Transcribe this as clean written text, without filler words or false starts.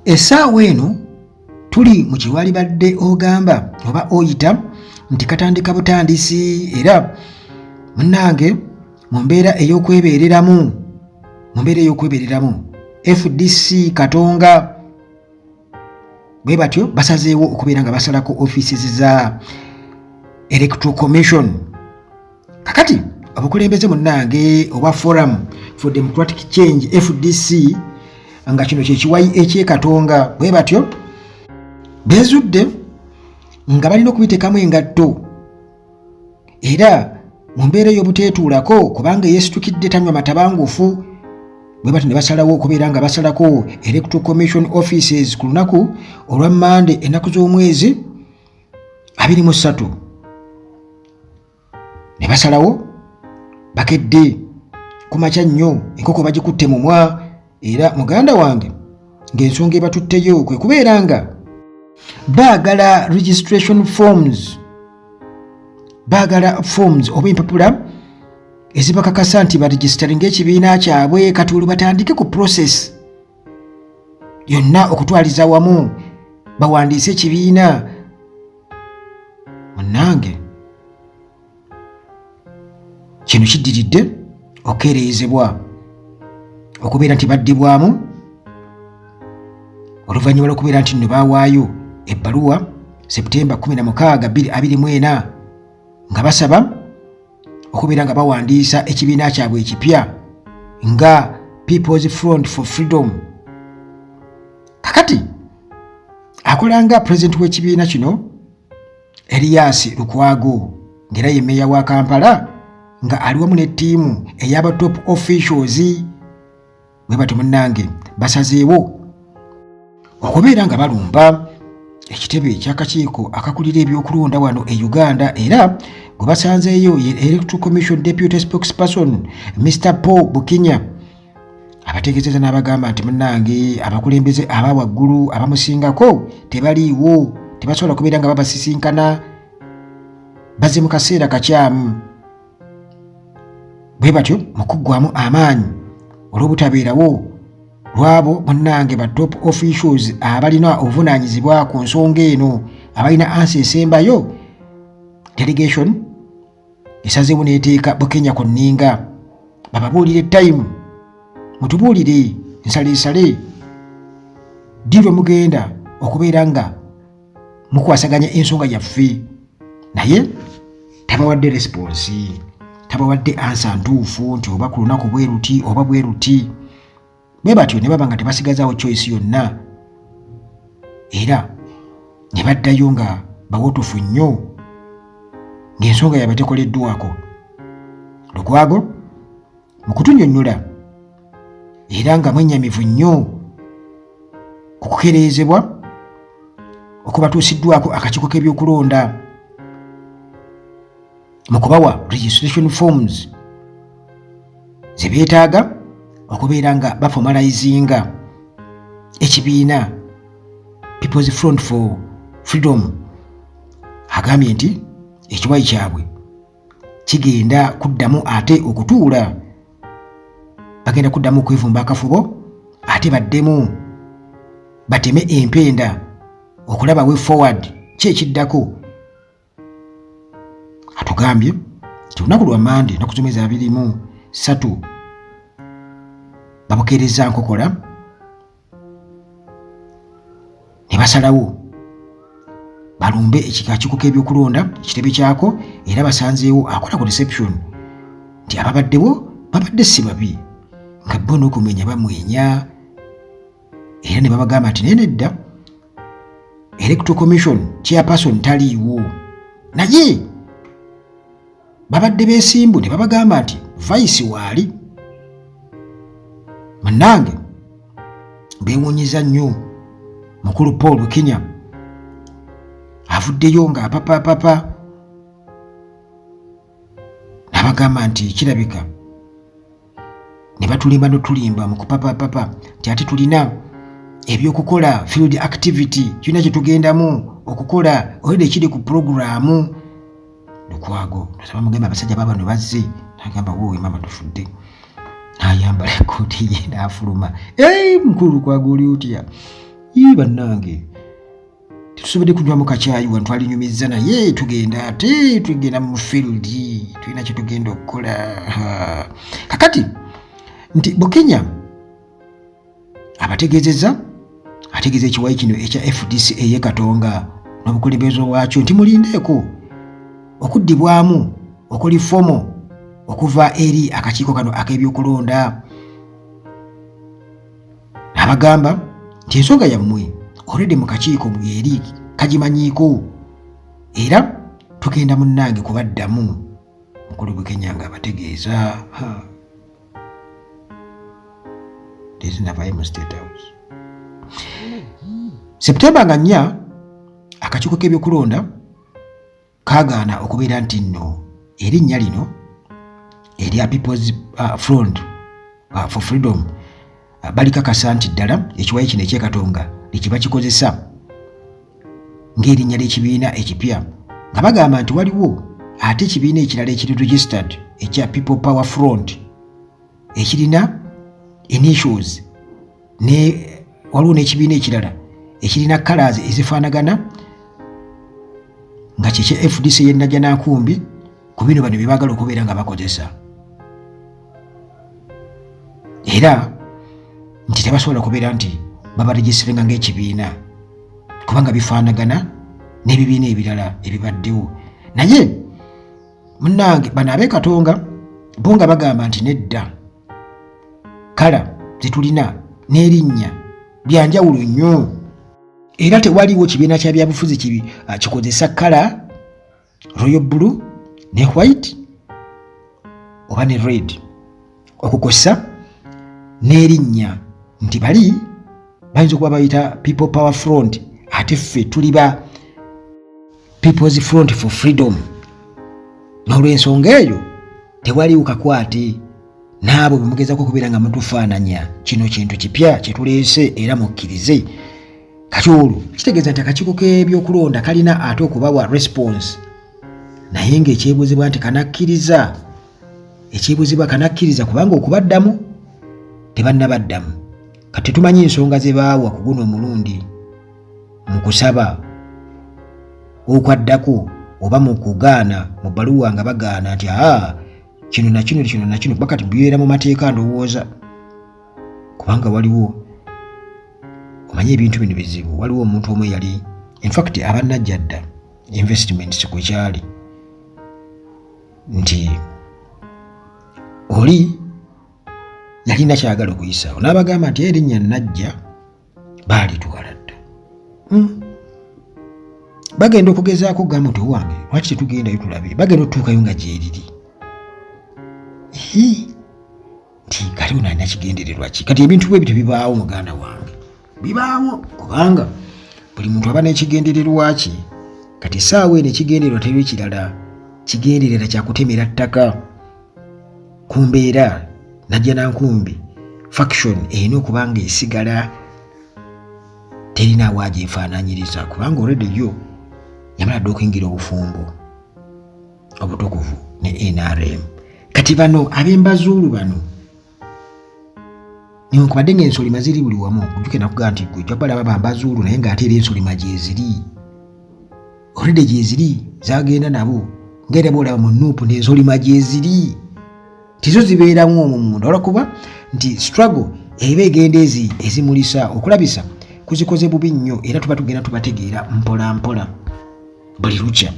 essaawa eno tuli mu kiwali badde ogamba oba oyita nti katandika butandisi, era munnange mu mbeera ey'okwebeereramu FDC Katonga bwe batyo basazeewo okubeera nga basalako offices za Electoral Commission. Kakati obukulembeze munnange obwa Forum for Democratic Change FDC nga kino kyekiwayi ekyekatonga bwe batyo bezudde nga balina okubiteekamu engatto, era mu mbeera ey'obuteetuulako kubanga yeesitukidde tanywa matabangufu bwe batyo ne basalawo okubeera nga basalako Electoral Commission offices ku lunaku olwa Mande ennaku z'omwezi 23 ne basalawo bakedde ku makya nnyo enkoko bagikutte mumwa, era muganda wange ng'ensonga ebatutteyo kwe kubeera nga baagala registration forms, baagala forms oba empapula ezibakakasa nti baregisteringa ekibiina kyabwe kati olwo batandike ku process yonna okutwaliza wamu bawandiise ekibiina. Munnange kino kiddiridde okukeerezebwa okubeera nti baddibwamu oluvannyuma lw'okubeera nti nno baawaayo ebbaluwa Septemba 16, 2024 nga basaba okubeera nga bawandiisa ekibiina kyabwe ekipya nga People's Front for Freedom. Kakati akola nga pulezidenti w'ekibiina kino Erias Lukwago ng'era ye mmeeya wa Kampala nga ali wamu ne ttiimu ey'aba top officials bwe batyo munnange basazeewo okubeera nga balumba ekitebe eky'akakiiko akakulira ebyokulonda wano e Uganda, era gwe basanzeeyo ye Electoral Commission Deputy Spokesperson Mr. Paul Bukinya abategeezeza n'abagamba nti munnange abakulembeze aba waggulu abamusingako tebaliiwo, tebasobola kubeera nga babasisinkana bazze mu kaseera kakyamu. Bwe batyo mu kuggwamu amaanyi olw'obutabeerawo lwabo munnange ba top officials abalina obuvunaanyizibwa ku nsonga eno abalina ansi esembayo, delegation esazeewo n'eteeka Bukenya ku nninga bababuulire time, mutubuulire nsaleesale ddi lwe mugenda okubeera nga mukwasaganya ensonga yaffe, naye tabawadde response, tabawadde ansa ntuufu nti oba ku lunaku bwe ruti oba bwe ruti. Bwe batyo ne baba nga tebasigazaawo choice yonna, era ne baddayo nga bawotofu nnyo ng'ensonga yaabwe tekoleddwako. Lukwago mu kutunnyonnyola era nga mwennyamivu nnyo ku kukeerezebwa okubatuusiddwako akakiiko k'ebyokulonda mu kubawa registration forms ze beetaaga okubeera nga baformalizinga ekibiina People's Front for Freedom. Agambye nti ekiwayi kyabwe kigenda kuddamu ate okutuula, bagenda kuddamu okwevumba akafubo ate baddemu bateme empenda okulaba way forward ki ekiddako. Atugambye nti olunaku lwa Mande ennaku z'omwezi 23 babukeereza nkokola ne basalawo balumbe ekikakiiko k'ebyokulonda ekitebe kyako, era basanzeewo akola ku reception nti ababaddewo babadde si babi nga bo n'okumwenya bamwenya, era ne babagamba nti nedda Electoral Commission chairperson taliiwo, naye babadde beesimbu ne babagamba nti vice waali. Munnange beewuunyiza nnyo mukulu Paul Bukinya avuddeyo nga apapa n'abagamba nti kirabika ne batulimba n'otulimba mu kupapa nti ate tulina ebyokukola field activity kirina kye tugendamu okukola olwedde ekiri ku programu. Lukwago nasaba mugamba abasajja babano bazze, n'agamba wowe mama tufudde, n'ayambala ekkooti ye n'afuluma. Mukulu Lukwago oli otya? bannange tetusobodde kunywamu kacaayi wano twalinyumizza naye tugenda mu field tulina kye tugenda okukola kakati nti Bukenya ategeeza ekiwayi kino ekya FDC eye Katonga n'obukulembeze bwakyo nti mulindeeko okuddibwamu okulifomo okuva eri akakiiko kano ak'ebyokulonda. Abagamba nti ensonga yammwe already mu kakiiko eri kagimanyiiko era tugenda munnange kubaddamu mukulu Bukenya nga abategeeza tezinavayo mu State House. Septemba nga 4 akakiiko k'ebyokulonda kaagaana okubeera nti nno erinnya lino erya People's Front for Freedom balikakasa nti ddala ekiwayi kino eky'Ekatonga likiba kikozesa ng'erinnya ly'ekibiina ekipya nga bagamba nti waliwo ate ekibiina ekirala ekiri registered ekya People Power Front ekirina initials ne waliwo n'ekibiina ekirala ekirina colors ezifaanagana nga kyekye FDC y'ennajja n'ankumbi ku bino bano bye baagala okubeera nga bakozesa era nti tebasobola kubeera nti babaregisirenga ng'ekibiina kubanga bifaanagana n'ebibiina ebirala ebibaddewo. Naye munnange bano ab'Ekatonga bo nga bagamba nti nedda kala zetulina n'erinnya byanjawulo nnyo era tewaliwo kibiina kya byabufuzi kikozesa kala royal blue ne white oba ne red okukosa n'erinnya nti bali bayinza okuba bayita People Power Front ate ffe tuli ba People's Front for Freedom. N'olw'ensonga eyo tewaliwo kakwate n'abo bemugezako okubeera nga mutufaananya kino kintu kipya kye tuleese era mukkirize. Kati olwo kitegeeza nti akakiiko k'ebyokulonda kalina ate okubawa response naye ng'ekyebuuzibwa nti kanakkiriza kubanga okubaddamu tebannabaddamu. Kati tumanyi ensonga ze baawa ku guno omulundi mu kusaba okwaddako oba mu kugaana mu bbaluwa nga bagaana nti kino na kino kuba kati bibeera mu mateeka ndowooza kubanga waliwo omanyi ebintu bino bizibu. Waliwo omuntu omu yali in fact abannajja dda investments kwe kyali nti oli yalina kyagala okuyisaawo n'abagamba nti erinnya Najja baalituwala dda bagenda okugezaako okugamba nti owange lwaki tetugendayo tulabe bagenda otutuukayo nga gyeriri nti kati ono alina kigendererwa ki. Kati ebintu bwe bityo bibaawo muganda wange bibaawo kubanga buli muntu aba n'ekigendererwa ki. Kati essaawa eno ekigendererwa teri kirala kigenderera kyakutemera ttaka ku mbeera Najja n'ankumbi faction erina okuba nga esigala terina waagy'efaanaanyiriza kubanga already yo yamala dde okuyingira obufumbo obutukuvu ne NRM. Kati bano ab'embazuulu bano newankubadde ng'ensolima ziri buli wamu ojjuke nakugaa nti gwe jwabala bambazuulu naye ng'ate era ensolima gyeziri already gyeziri zagenda nabo ng'era boolaba mu Nuupu n'ensolima gyeziri tizo zibeeramu omwo munda olwakuba nti struggle eba egenda ezimulisa okulabisa kuzikoze bubi nnyo era tuba tugenda tubategeera mpola mpola buli lukya.